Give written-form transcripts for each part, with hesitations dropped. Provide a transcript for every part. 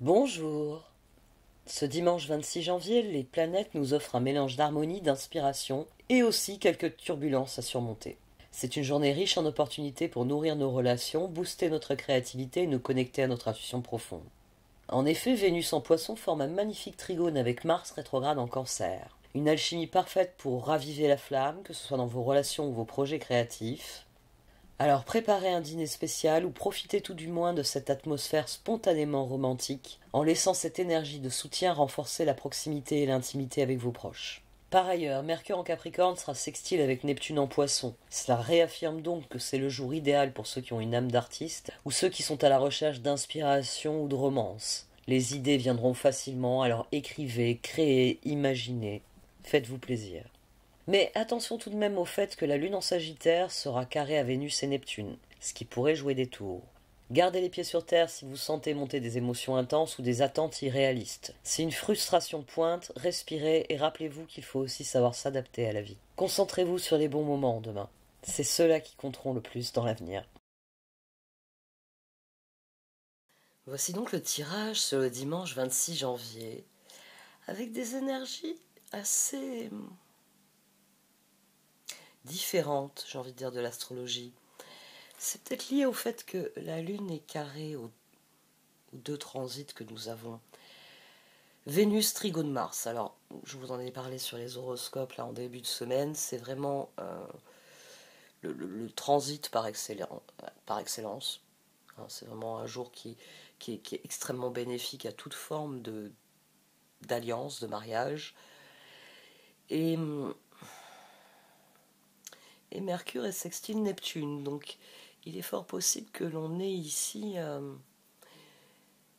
Bonjour. Ce dimanche 26 janvier, les planètes nous offrent un mélange d'harmonie, d'inspiration et aussi quelques turbulences à surmonter. C'est une journée riche en opportunités pour nourrir nos relations, booster notre créativité et nous connecter à notre intuition profonde. En effet, Vénus en Poisson forme un magnifique trigone avec Mars rétrograde en Cancer. Une alchimie parfaite pour raviver la flamme, que ce soit dans vos relations ou vos projets créatifs. Alors préparez un dîner spécial ou profitez tout du moins de cette atmosphère spontanément romantique en laissant cette énergie de soutien renforcer la proximité et l'intimité avec vos proches. Par ailleurs, Mercure en Capricorne sera sextile avec Neptune en Poisson. Cela réaffirme donc que c'est le jour idéal pour ceux qui ont une âme d'artiste ou ceux qui sont à la recherche d'inspiration ou de romance. Les idées viendront facilement, alors écrivez, créez, imaginez. Faites-vous plaisir. Mais attention tout de même au fait que la Lune en Sagittaire sera carrée à Vénus et Neptune, ce qui pourrait jouer des tours. Gardez les pieds sur terre si vous sentez monter des émotions intenses ou des attentes irréalistes. Si une frustration pointe, respirez et rappelez-vous qu'il faut aussi savoir s'adapter à la vie. Concentrez-vous sur les bons moments demain. C'est ceux-là qui compteront le plus dans l'avenir. Voici donc le tirage sur le dimanche 26 janvier, avec des énergies assez différentes, j'ai envie de dire, de l'astrologie. C'est peut-être lié au fait que la Lune est carrée aux deux transits que nous avons. Vénus, Trigone, Mars. Alors, je vous en ai parlé sur les horoscopes là en début de semaine. C'est vraiment le transit par excellence. Hein, c'est vraiment un jour qui est extrêmement bénéfique à toute forme d'alliance, de mariage. Et Mercure est sextile Neptune. Donc, il est fort possible que l'on ait ici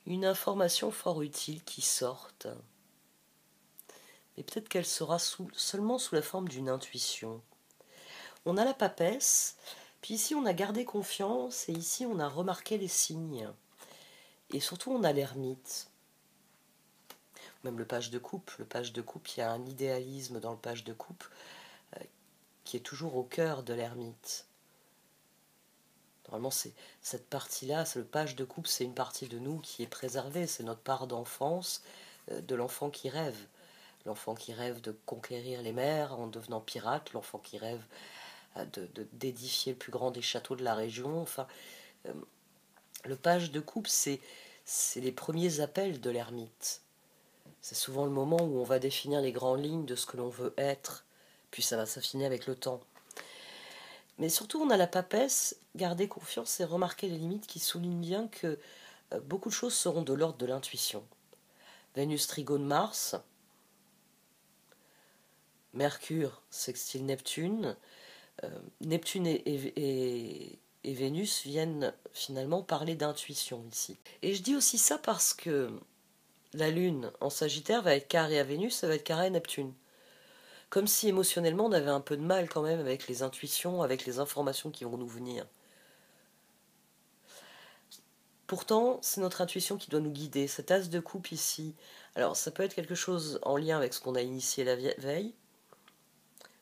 une information fort utile qui sorte. Mais peut-être qu'elle sera seulement sous la forme d'une intuition. On a la papesse, puis ici on a gardé confiance, et ici on a remarqué les signes. Et surtout on a l'ermite. Même le page de coupe. Le page de coupe, il y a un idéalisme dans le page de coupe qui est toujours au cœur de l'ermite. Normalement, c'est cette partie-là, c'est le page de coupe, c'est une partie de nous qui est préservée, c'est notre part d'enfance, de l'enfant qui rêve. L'enfant qui rêve de conquérir les mers en devenant pirate, l'enfant qui rêve d'édifier le plus grand des châteaux de la région. Enfin, le page de coupe, c'est les premiers appels de l'ermite. C'est souvent le moment où on va définir les grandes lignes de ce que l'on veut être, puis ça va s'affiner avec le temps. Mais surtout, on a la papesse, garder confiance et remarquer les limites qui soulignent bien que beaucoup de choses seront de l'ordre de l'intuition. Vénus, Trigone, Mars, Mercure, sextile Neptune, Neptune et Vénus viennent finalement parler d'intuition ici. Et je dis aussi ça parce que la Lune en Sagittaire va être carrée à Vénus, ça va être carrée à Neptune. Comme si émotionnellement on avait un peu de mal quand même avec les intuitions, avec les informations qui vont nous venir. Pourtant, c'est notre intuition qui doit nous guider. Cet as de coupe ici, alors ça peut être quelque chose en lien avec ce qu'on a initié la veille,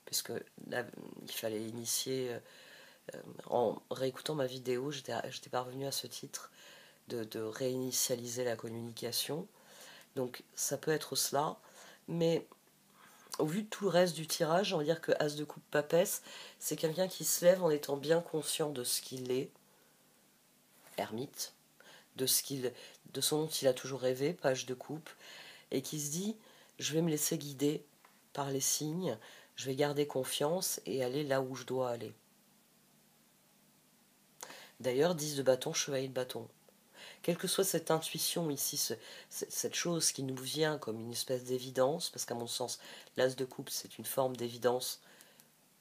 puisque là, il fallait initier, en réécoutant ma vidéo, j'étais parvenue à ce titre de réinitialiser la communication. Donc ça peut être cela, mais au vu de tout le reste du tirage, on va dire que As de coupe papesse, c'est quelqu'un qui se lève en étant bien conscient de ce qu'il est, ermite, de ce dont il a toujours rêvé, page de coupe, et qui se dit je vais me laisser guider par les signes, je vais garder confiance et aller là où je dois aller. D'ailleurs, 10 de bâton, chevalier de bâton. Quelle que soit cette intuition ici, cette chose qui nous vient comme une espèce d'évidence, parce qu'à mon sens, l'as de coupe, c'est une forme d'évidence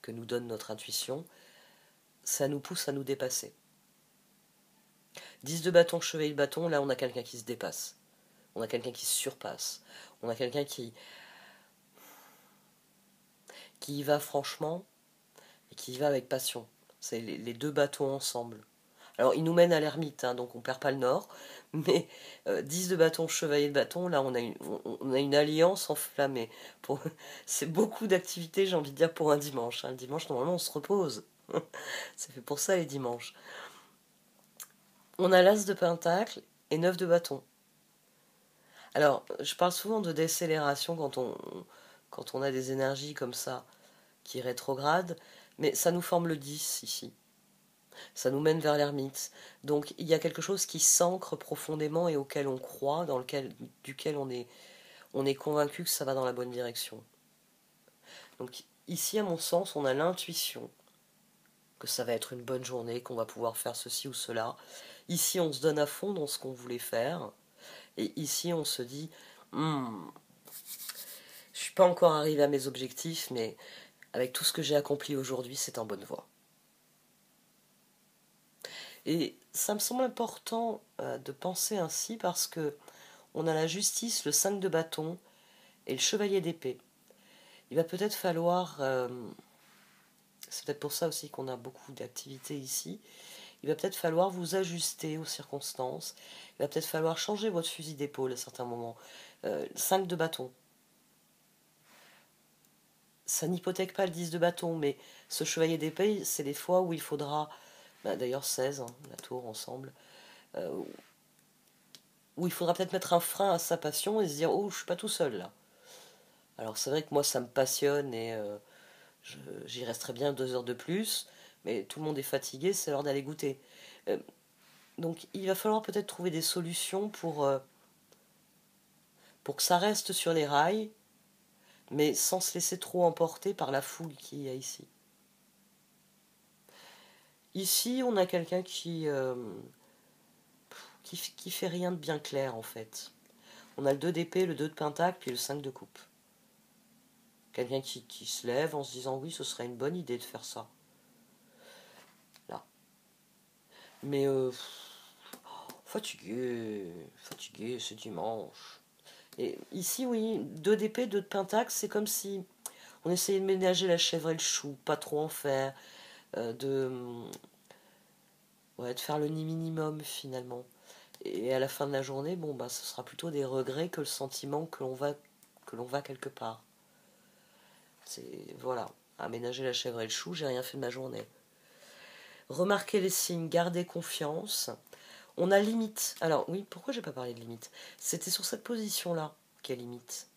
que nous donne notre intuition, ça nous pousse à nous dépasser. 10 de bâton, chevalier de bâton, là on a quelqu'un qui se dépasse. On a quelqu'un qui se surpasse. On a quelqu'un qui y va franchement et qui y va avec passion. C'est les deux bâtons ensemble. Alors, il nous mène à l'ermite, hein, donc on perd pas le nord. Mais 10 de bâton, chevalier de bâton, là, on a une alliance enflammée. C'est beaucoup d'activités, j'ai envie de dire, pour un dimanche. Hein. Le dimanche, normalement, on se repose. C'est fait pour ça, les dimanches. On a l'as de pentacle et 9 de bâton. Alors, je parle souvent de décélération quand on a des énergies comme ça qui rétrogradent, mais ça nous forme le 10 ici. Ça nous mène vers l'ermite. Donc il y a quelque chose qui s'ancre profondément et auquel on croit, duquel on est convaincu que ça va dans la bonne direction. Donc ici, à mon sens, on a l'intuition que ça va être une bonne journée, qu'on va pouvoir faire ceci ou cela. Ici, on se donne à fond dans ce qu'on voulait faire. Et ici, on se dit, je suis pas encore arrivé à mes objectifs, mais avec tout ce que j'ai accompli aujourd'hui, c'est en bonne voie. Et ça me semble important de penser ainsi parce que on a la justice, le 5 de bâton et le chevalier d'épée. Il va peut-être falloir, c'est peut-être pour ça aussi qu'on a beaucoup d'activités ici, il va peut-être falloir vous ajuster aux circonstances, il va peut-être falloir changer votre fusil d'épaule à certains moments. 5 de bâton. Ça n'hypothèque pas le 10 de bâton, mais ce chevalier d'épée, c'est les fois où il faudra, d'ailleurs 16, hein, la tour ensemble, où il faudra peut-être mettre un frein à sa passion et se dire, oh, je suis pas tout seul là. Alors c'est vrai que moi ça me passionne et j'y resterai bien 2 heures de plus, mais tout le monde est fatigué, c'est l'heure d'aller goûter. Donc il va falloir peut-être trouver des solutions pour que ça reste sur les rails, mais sans se laisser trop emporter par la foule qu'il y a ici. Ici, on a quelqu'un qui fait rien de bien clair en fait. On a le 2 d'épée, le 2 de pentacle, puis le 5 de coupe. Quelqu'un qui se lève en se disant oui, ce serait une bonne idée de faire ça. Là. Mais fatigué, c'est dimanche. Et ici, oui, 2 d'épée, 2 de pentacle, c'est comme si on essayait de ménager la chèvre et le chou, pas trop en faire, de faire le minimum finalement. Et à la fin de la journée, bon, bah, ce sera plutôt des regrets que le sentiment que l'on va quelque part. C'est, voilà, aménager la chèvre et le chou, j'ai rien fait de ma journée. Remarquez les signes, gardez confiance. On a limite. Alors oui, pourquoi j'ai pas parlé de limite? C'était sur cette position-là qu'il y a limite.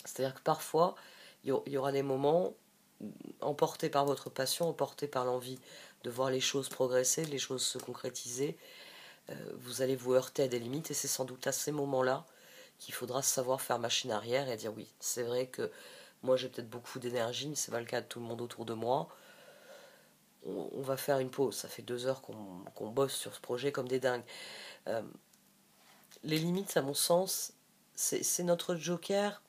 C'est-à-dire que parfois, il y aura des moments emportés par votre passion, emportés par l'envie de voir les choses progresser, les choses se concrétiser. Vous allez vous heurter à des limites et c'est sans doute à ces moments-là qu'il faudra savoir faire machine arrière et dire oui, c'est vrai que moi j'ai peut-être beaucoup d'énergie, mais c'est pas le cas de tout le monde autour de moi. On va faire une pause. Ça fait 2 heures qu'on bosse sur ce projet comme des dingues. Les limites, à mon sens, c'est notre joker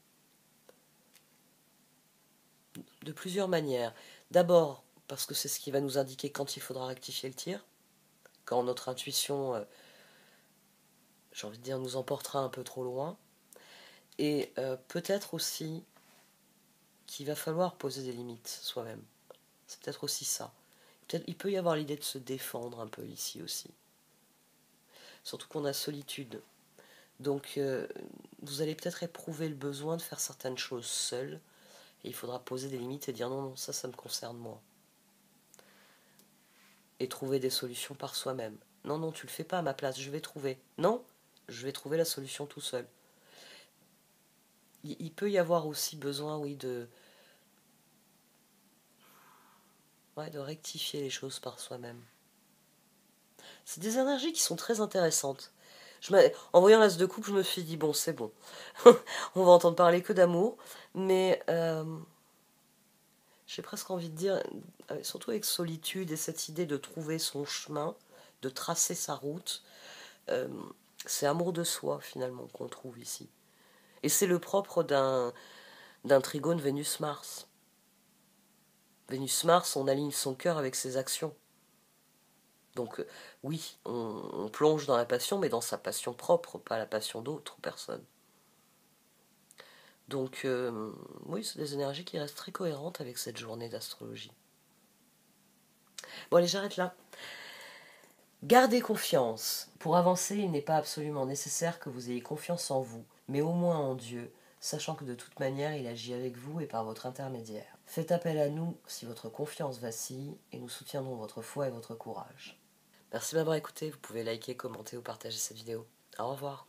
de plusieurs manières. D'abord, parce que c'est ce qui va nous indiquer quand il faudra rectifier le tir, quand notre intuition, j'ai envie de dire, nous emportera un peu trop loin. Et peut-être aussi qu'il va falloir poser des limites soi-même. C'est peut-être aussi ça. Peut-être, il peut y avoir l'idée de se défendre un peu ici aussi. Surtout qu'on a solitude. Donc vous allez peut-être éprouver le besoin de faire certaines choses seul. Et il faudra poser des limites et dire non, non, ça me concerne moi. Et trouver des solutions par soi-même. Non, non, tu le fais pas à ma place, je vais trouver. Non, je vais trouver la solution tout seul. Il peut y avoir aussi besoin, oui, de rectifier les choses par soi-même. C'est des énergies qui sont très intéressantes. En voyant l'as de coupe, je me suis dit, bon, c'est bon. On va entendre parler que d'amour. Mais j'ai presque envie de dire, surtout avec solitude et cette idée de trouver son chemin, de tracer sa route, c'est amour de soi finalement qu'on trouve ici. Et c'est le propre d'un trigone Vénus-Mars. Vénus-Mars, on aligne son cœur avec ses actions. Donc oui, on plonge dans la passion, mais dans sa passion propre, pas la passion d'autres personnes. Donc oui, c'est des énergies qui restent très cohérentes avec cette journée d'astrologie. Bon allez, j'arrête là. Gardez confiance. Pour avancer, il n'est pas absolument nécessaire que vous ayez confiance en vous, mais au moins en Dieu, sachant que de toute manière, il agit avec vous et par votre intermédiaire. Faites appel à nous si votre confiance vacille, et nous soutiendrons votre foi et votre courage. Merci de m'avoir écouté, vous pouvez liker, commenter ou partager cette vidéo. Au revoir.